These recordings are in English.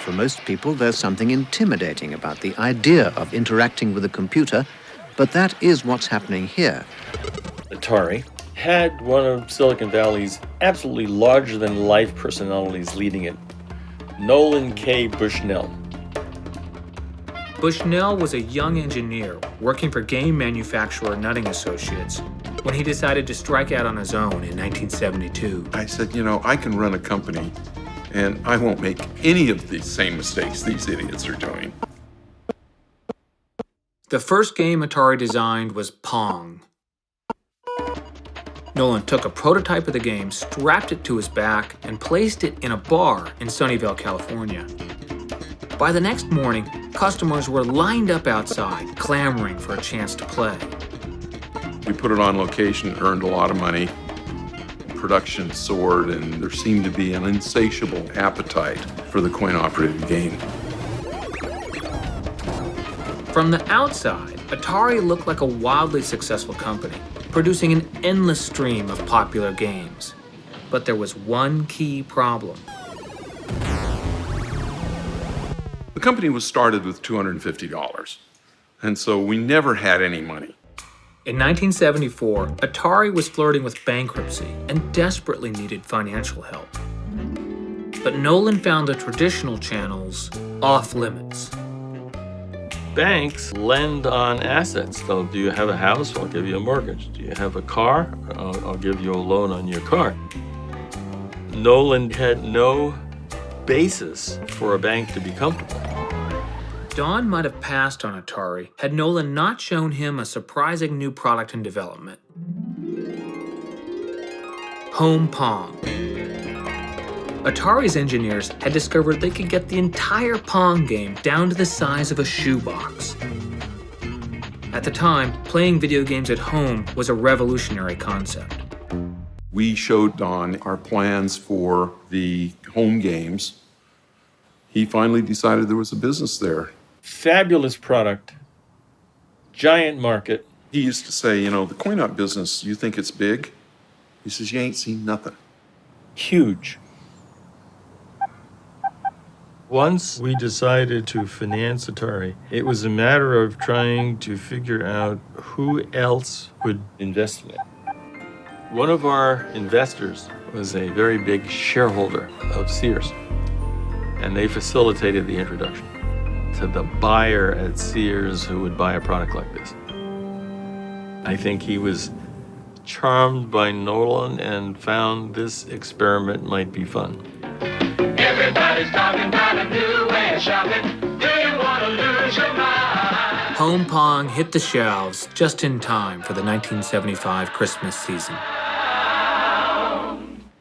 For most people, there's something intimidating about the idea of interacting with a computer, but that is what's happening here. Atari had one of Silicon Valley's absolutely larger-than-life personalities leading it, Nolan K. Bushnell. Bushnell was a young engineer working for game manufacturer Nutting Associates when he decided to strike out on his own in 1972. I said, I can run a company and I won't make any of the same mistakes these idiots are doing. The first game Atari designed was Pong. Nolan took a prototype of the game, strapped it to his back, and placed it in a bar in Sunnyvale, California. By the next morning, customers were lined up outside, clamoring for a chance to play. We put it on location, earned a lot of money. Production soared, and there seemed to be an insatiable appetite for the coin-operated game. From the outside, Atari looked like a wildly successful company, producing an endless stream of popular games. But there was one key problem. The company was started with $250, and so we never had any money. In 1974, Atari was flirting with bankruptcy and desperately needed financial help. But Nolan found the traditional channels off limits. Banks lend on assets. So do you have a house? I'll give you a mortgage. Do you have a car? I'll give you a loan on your car. Nolan had no basis for a bank to be comfortable. Don might have passed on Atari had Nolan not shown him a surprising new product in development. Home Pong. Atari's engineers had discovered they could get the entire Pong game down to the size of a shoebox. At the time, playing video games at home was a revolutionary concept. We showed Don our plans for the home games. He finally decided there was a business there. Fabulous product, giant market. He used to say, the coin-op business, you think it's big? He says, you ain't seen nothing. Huge. Once we decided to finance Atari, it was a matter of trying to figure out who else would invest in it. One of our investors was a very big shareholder of Sears, and they facilitated the introduction to the buyer at Sears who would buy a product like this. I think he was charmed by Nolan and found this experiment might be fun. Everybody's talking about a new way of shopping. Do you want to lose your mind? Home Pong hit the shelves just in time for the 1975 Christmas season.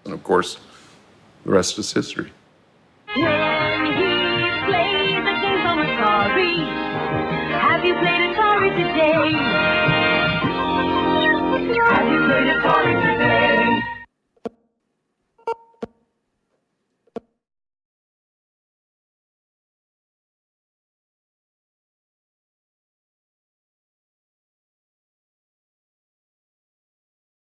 And of course, the rest is history. When he played the game on Atari, have you played Atari today? Have you played Atari today?